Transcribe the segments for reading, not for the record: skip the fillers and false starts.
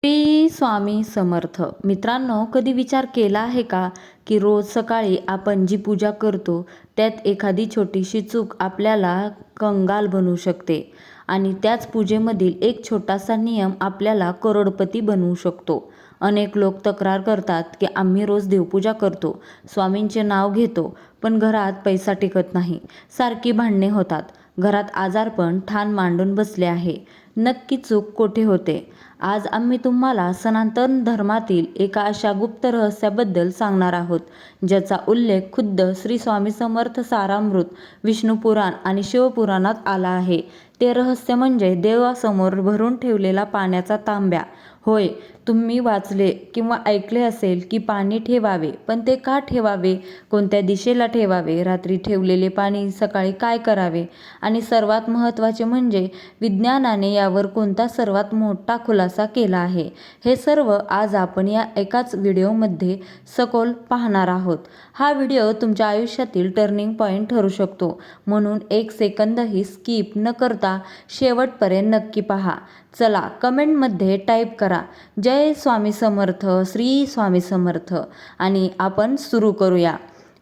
श्री स्वामी समर्थ. मित्रांनो, कधी विचार केला आहे का की रोज सकाळी आपण जी पूजा करतो त्यात एखादी छोटीशी चूक आपल्याला कंगाल बनवू शकते आणि त्याच पूजेमधील एक छोटासा नियम आपल्याला करोडपती बनवू शकतो. अनेक लोक तक्रार करतात की आम्ही रोज देवपूजा करतो, स्वामींचे नाव घेतो, पण घरात पैसा टिकत नाही, सारखी भांडणे होतात, घरात आजारपण ठाण मांडून बसले आहे. नक्की चूक कोठे होते? आज आम्ही तुम्हाला सनातन धर्मातील एका अशा गुप्त रहस्याबद्दल सांगणार आहोत, ज्याचा उल्लेख खुद्द श्री स्वामी समर्थ सारामृत, विष्णू पुराण आणि शिवपुराणात आला आहे. ते रहस्य म्हणजे देवासमोर भरून ठेवलेला पाण्याचा तांब्या. होय, तुम्ही वाचले किंवा ऐकले असेल की पाणी ठेवावे, पण ते का ठेवावे, कोणत्या दिशेला ठेवावे, रात्री ठेवलेले पाणी सकाळी काय करावे, आणि सर्वात महत्त्वाचे म्हणजे विज्ञानाने यावर कोणता सर्वात मोठा खुलासा केला आहे. हे सर्व आज आपण या एकाच व्हिडिओमध्ये सखोल पाहणार आहोत. हा व्हिडिओ तुमच्या आयुष्यातील टर्निंग पॉईंट ठरू शकतो, म्हणून एक सेकंदही स्किप न करता शेवटपर्यंत नक्की पहा. चला, कमेंटमध्ये टाईप करा जय स्वामी समर्थ, श्री स्वामी समर्थ, आणि आपण सुरू करूया.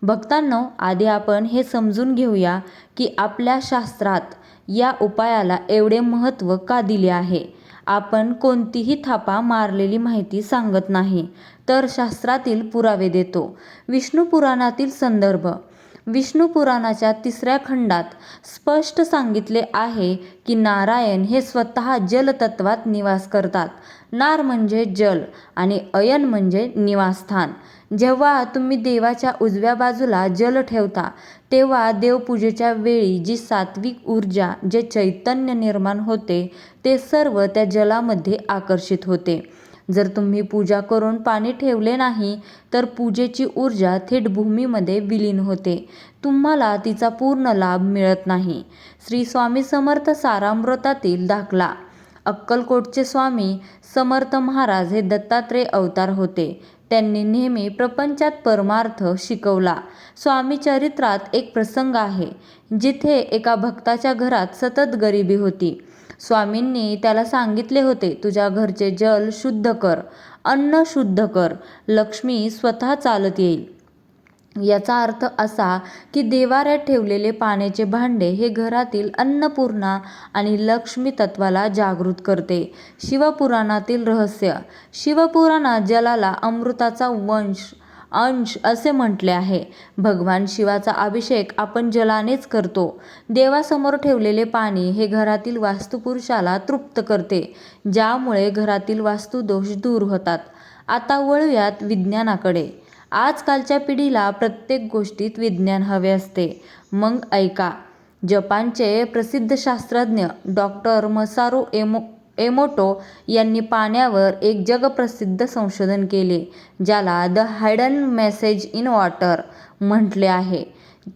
भक्तांनो, आधी आपण हे समजून घेऊया की आपल्या शास्त्रात या उपायाला एवढे महत्त्व का दिले आहे. आपण कोणतीही थापा मारलेली माहिती सांगत नाही, तर शास्त्रातील पुरावे देतो. विष्णू पुराणातील संदर्भ. विष्णू पुराणाच्या 3ऱ्या खंडात स्पष्ट सांगितले आहे की नारायण हे स्वतः जलतत्वात निवास करतात. नार म्हणजे जल आणि अयन म्हणजे निवासस्थान. जेव्हा तुम्ही देवाच्या उजव्या बाजूला जल ठेवता, तेव्हा देवपूजेच्या वेळी जी सात्विक ऊर्जा, जे चैतन्य निर्माण होते, ते सर्व त्या जलामध्ये आकर्षित होते. जर तुम्ही पूजा करून पाणी ठेवले नाही, तर पूजेची ऊर्जा थेट भूमीमध्ये विलीन होते. तुम्हाला तिचा पूर्ण लाभ मिळत नाही. श्री स्वामी समर्थ सारामृतातील दाखला. अक्कलकोटचे स्वामी समर्थ महाराज हे दत्तात्रेय अवतार होते. त्यांनी नेहमी प्रपंचात परमार्थ शिकवला. स्वामी चरित्रात एक प्रसंग आहे जिथे एका भक्ताच्या घरात सतत गरिबी होती. स्वामींनी त्याला सांगितले होते, तुझ्या घरचे जल शुद्ध कर, अन्न शुद्ध कर, लक्ष्मी स्वतः चालत येईल. याचा अर्थ असा की देवाऱ्यात ठेवलेले पाण्याचे भांडे हे घरातील अन्नपूर्णा आणि लक्ष्मी तत्वाला जागृत करते. शिवपुराणातील रहस्य. शिवपुराणात जलाला अमृताचा अंश असे म्हटले आहे. भगवान शिवाचा अभिषेक आपण जलानेच करतो. देवासमोर ठेवलेले पाणी हे घरातील वास्तुपुरुषाला तृप्त करते, ज्यामुळे घरातील वास्तुदोष दूर होतात. आता वळूयात विज्ञानाकडे. आजकालच्या पिढीला प्रत्येक गोष्टीत विज्ञान हवे असते. मग ऐका. जपानचे प्रसिद्ध शास्त्रज्ञ डॉक्टर मसारू एमोटो यांनी पाण्यावर एक जगप्रसिद्ध संशोधन केले, ज्याला द हायडन मेसेज इन वॉटर म्हटले आहे.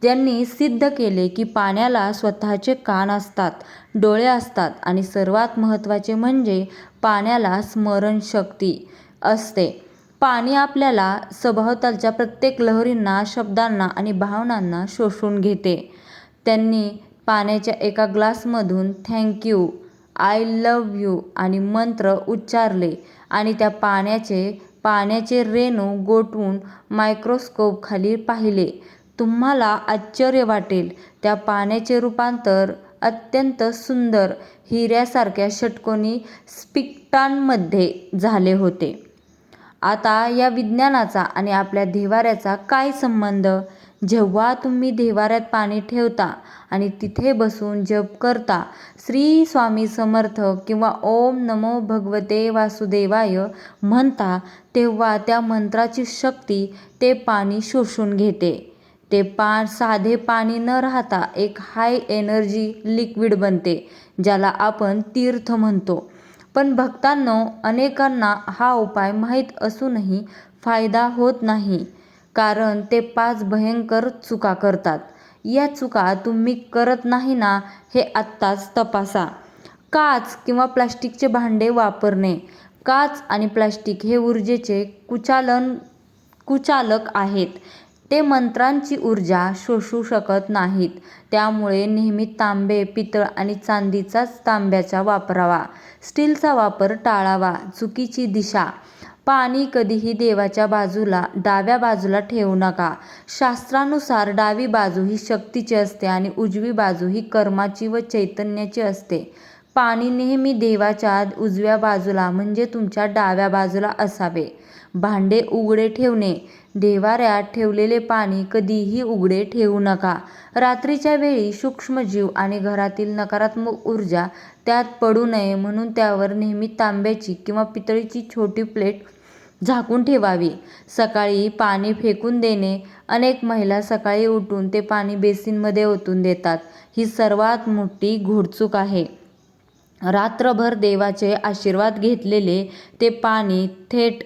त्यांनी सिद्ध केले की पाण्याला स्वतःचे कान असतात, डोळे असतात, आणि सर्वात महत्त्वाचे म्हणजे पाण्याला स्मरणशक्ती असते. पाणी आपल्याला सभोवतालच्या प्रत्येक लहरींना, शब्दांना आणि भावनांना शोषून घेते. त्यांनी पाण्याच्या एका ग्लासमधून thank you, I love you आणि मंत्र उच्चारले आणि त्या पाण्याचे रेणू गोठवून मायक्रोस्कोपखाली पाहिले. तुम्हाला आश्चर्य वाटेल, त्या पाण्याचे रूपांतर अत्यंत सुंदर हिऱ्यासारख्या षटकोनी स्फटिकांमध्ये झाले होते. आता या विज्ञानाचा आणि आपल्या देवाऱ्याचा काय संबंध? जेव्हा तुम्ही देवाऱ्यात पाणी ठेवता आणि तिथे बसून जप करता, श्री स्वामी समर्थ किंवा ओम नमो भगवते वासुदेवाय म्हणता, तेव्हा त्या मंत्राची शक्ती ते पाणी शोषून घेते. ते साधे पाणी न राहता एक हाय एनर्जी लिक्विड बनते, ज्याला आपण तीर्थ म्हणतो. पण भक्तांनो, अनेकांना हा उपाय माहीत असूनही फायदा होत नाही, कारण ते 5 भयंकर चुका करतात. या चुका तुम्ही करत नाही ना, हे आत्ताच तपासा. काच किंवा प्लास्टिकचे भांडे वापरणे. काच आणि प्लास्टिक हे ऊर्जेचे कुचालक आहेत. ते मंत्रांची ऊर्जा शोषू शकत नाहीत. त्यामुळे नेहमी तांबे, पितळ आणि चांदीचाच तांब्याचा वापरावा. स्टीलचा वापर टाळावा. चुकीची दिशा. पाणी कधीही देवाच्या बाजूला, डाव्या बाजूला ठेवू नका. शास्त्रानुसार डावी बाजू ही शक्तीची असते आणि उजवी बाजू ही कर्माची व चैतन्याची असते. पाणी नेहमी देवाच्या उजव्या बाजूला म्हणजे तुमच्या डाव्या बाजूला असावे. भांडे उघडे ठेवणे. देव्हाऱ्यात ठेवलेले पाणी कधीही उघडे ठेवू नका. रात्रीच्या वेळी सूक्ष्मजीव आणि घरातील नकारात्मक ऊर्जा त्यात पडू नये म्हणून त्यावर नेहमी तांब्याची किंवा पितळीची छोटी प्लेट झाकून ठेवावी. सकाळी पाणी फेकून देणे. अनेक महिला सकाळी उठून ते पाणी बेसिनमध्ये ओतून देतात. ही सर्वात मोठी घोडचूक आहे. रात्रभर देवाचे आशीर्वाद घेतलेले ते पाणी थेट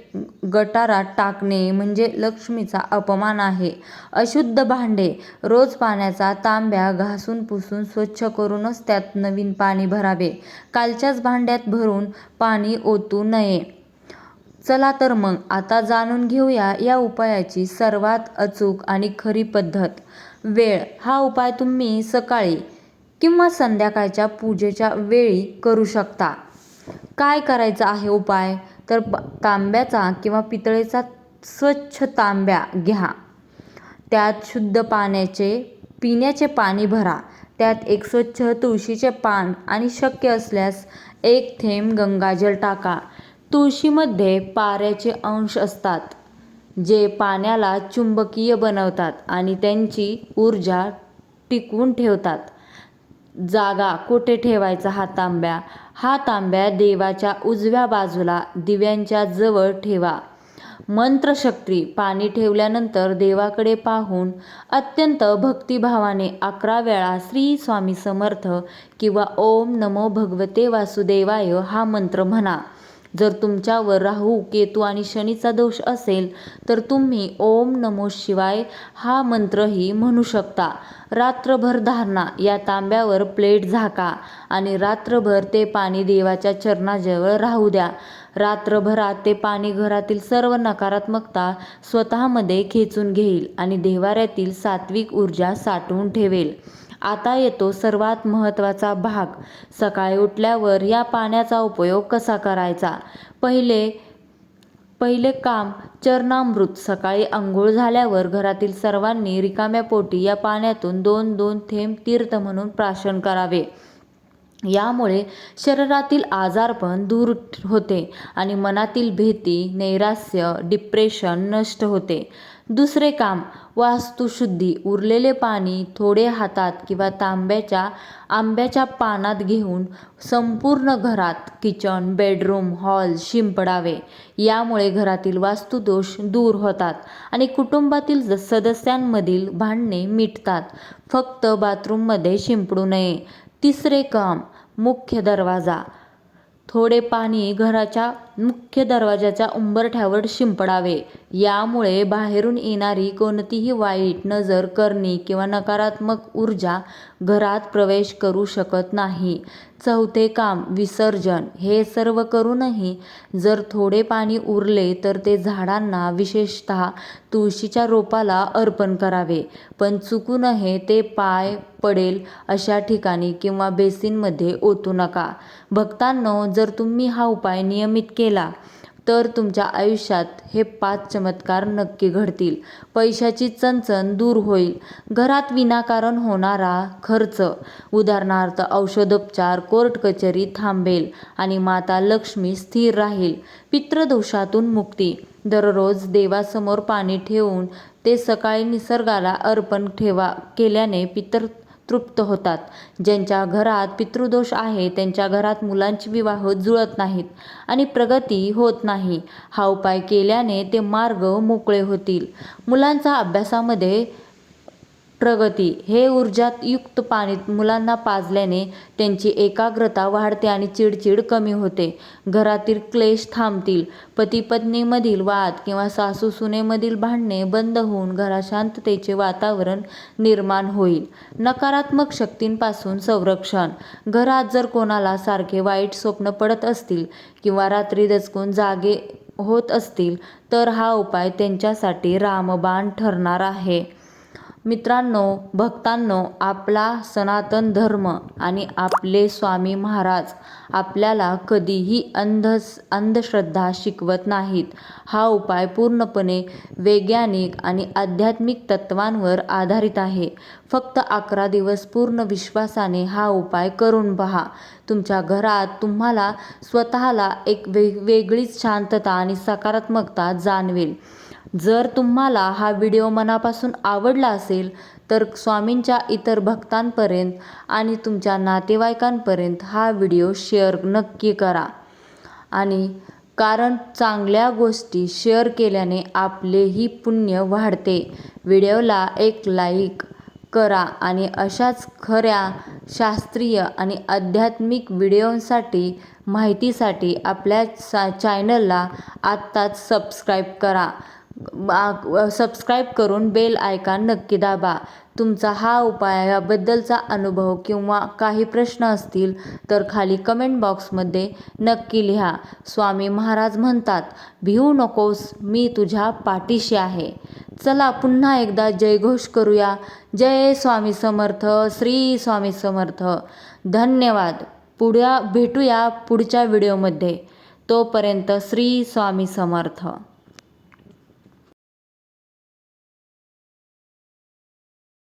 गटारात टाकणे म्हणजे लक्ष्मीचा अपमान आहे. अशुद्ध भांडे. रोज पाण्याचा तांब्या घासून पुसून स्वच्छ करूनच त्यात नवीन पाणी भरावे. कालच्याच भांड्यात भरून पाणी ओतू नये. चला तर मग आता जाणून घेऊया या उपायाची सर्वात अचूक आणि खरी पद्धत. वेळ. हा उपाय तुम्ही सकाळी किंवा संध्याकाळच्या पूजेच्या वेळी करू शकता. काय करायचं आहे उपाय? तर तांब्याचा किंवा पितळेचा स्वच्छ तांब्या घ्या. त्यात शुद्ध पिण्याचे पाणी भरा. त्यात एक स्वच्छ तुळशीचे पान आणि शक्य असल्यास 1 थेंब गंगाजल टाका. तुळशीमध्ये पाऱ्याचे अंश असतात जे पाण्याला चुंबकीय बनवतात आणि त्यांची ऊर्जा टिकवून ठेवतात. जागा. कुठे ठेवायचा हा तांब्या? हा तांब्या देवाच्या उजव्या बाजूला दिव्यांच्या जवळ ठेवा. मंत्रशक्ती. पाणी ठेवल्यानंतर देवाकडे पाहून अत्यंत भक्तिभावाने 11 वेळा श्री स्वामी समर्थ किंवा ओम नमो भगवते वासुदेवाय हा मंत्र म्हणा. जर तुमच्यावर राहू, केतू आणि शनीचा दोष असेल तर तुम्ही ओम नमो शिवाय हा मंत्रही म्हणू शकता. रात्रभर धारणा. या तांब्यावर प्लेट झाका आणि रात्रभर ते पाणी देवाच्या चरणाजवळ राहू द्या. रात्रभरात ते पाणी घरातील सर्व नकारात्मकता स्वतःमध्ये खेचून घेईल आणि देव्हाऱ्यातील सात्विक ऊर्जा साठवून ठेवेल. आता येतो सर्वात महत्त्वाचा भाग. सकाळी उठल्यावर या पाण्याचा उपयोग कसा करायचा? पहिले काम चरणामृत. सकाळी अंघोळ झाल्यावर घरातील सर्वांनी रिकाम्या पोटी या पाण्यातून 2-2 थेंब तीर्थ म्हणून प्राशन करावे. यामुळे शरीरातील आजारपण दूर होते आणि मनातील भीती, नैराश्य, डिप्रेशन नष्ट होते. दुसरे काम वास्तुशुद्धी. उरलेले पाणी थोडे हातात किंवा आंब्याच्या पानात घेऊन संपूर्ण घरात किचन, बेडरूम, हॉल शिंपडावे. यामुळे घरातील वास्तुदोष दूर होतात आणि कुटुंबातील सदस्यांमधील भांडणे मिटतात. फक्त बाथरूममध्ये शिंपडू नये. तिसरे काम मुख्य दरवाजा. थोडे पाणी घराच्या मुख्य दरवाजाच्या उंबरठ्यावर शिंपडावे. यामुळे बाहेरून येणारी कोणतीही वाईट नजर, करणी किंवा नकारात्मक ऊर्जा घरात प्रवेश करू शकत नाही. चौथे काम विसर्जन. हे सर्व करूनही जर थोडे पाणी उरले तर ते झाडांना, विशेषतः तुळशीच्या रोपाला अर्पण करावे. पण चुकूनही ते पाय पडेल अशा ठिकाणी किंवा बेसिनमध्ये ओतू नका. भक्तांनो, जर तुम्ही हा उपाय नियमित केला तर तुमच्या आयुष्यात हे 5 चमत्कार नक्की घडतील. पैशाची चणचण दूर होईल. घरात विनाकारण होणारा खर्च, उदाहरणार्थ औषधोपचार, कोर्ट कचेरी थांबेल आणि माता लक्ष्मी स्थिर राहील. पितृदोषातून मुक्ती. दररोज देवासमोर पाणी ठेवून ते सकाळी निसर्गाला अर्पण केल्याने पितर तृप्त होतात. ज्यांच्या घरात पितृदोष आहे त्यांच्या घरात मुलांचे विवाह जुळत नाहीत आणि प्रगती होत नाही. हा उपाय केल्याने ते मार्ग मोकळे होतील. मुलांचा अभ्यासामध्ये प्रगती. हे ऊर्जायुक्त पाणी मुलांना पाजल्याने त्यांची एकाग्रता वाढते आणि चिडचिड कमी होते. घरातील क्लेश थांबतील. पती-पत्नीमधील वाद किंवा सासू-सुनेमधील भांडणे बंद होऊन घरात शांततेचे वातावरण निर्माण होईल. नकारात्मक शक्तींपासून संरक्षण. घरात जर कोणाला सारखे वाईट स्वप्न पडत असतील किंवा रात्री दचकून जागे होत असतील तर हा उपाय त्यांच्यासाठी रामबाण ठरणार आहे. मित्रांनो, भक्तांनो, आपला सनातन धर्म आणि आपले स्वामी महाराज आपल्याला कधीही अंधश्रद्धा शिकवत नाहीत. हा उपाय पूर्णपणे वैज्ञानिक आणि आध्यात्मिक तत्त्वांवर आधारित आहे. फक्त 11 दिवस पूर्ण विश्वासाने हा उपाय करून पहा. तुमच्या घरात तुम्हाला स्वतःला एक वेगळीच शांतता आणि सकारात्मकता जाणवेल. जर तुम्हाला हा व्हिडिओ मनापासून आवडला असेल तर स्वामींच्या इतर भक्तांपर्यंत आणि तुमच्या नातेवाईकांपर्यंत हा व्हिडिओ शेअर नक्की करा. आणि कारण चांगल्या गोष्टी शेअर केल्याने आपलेही पुण्य वाढते. व्हिडिओला एक लाईक करा आणि अशाच खऱ्या शास्त्रीय आणि आध्यात्मिक व्हिडिओंसाठी माहितीसाठी आपल्या चॅनलला आत्ताच सबस्क्राईब करा. सबस्क्राईब करून बेल आयकॉन नक्की दाबा. तुमचा हा उपायाबद्दलचा अनुभव किंवा काही प्रश्न असतील तर खाली कमेंट बॉक्समध्ये नक्की लिहा. स्वामी महाराज म्हणतात, भिवू नकोस, मी तुझ्या पाठीशी आहे. चला पुन्हा एकदा जयघोष करूया. जय स्वामी समर्थ, श्री स्वामी समर्थ. धन्यवाद. भेटूया पुढच्या व्हिडिओमध्ये. तोपर्यंत श्री स्वामी समर्थ.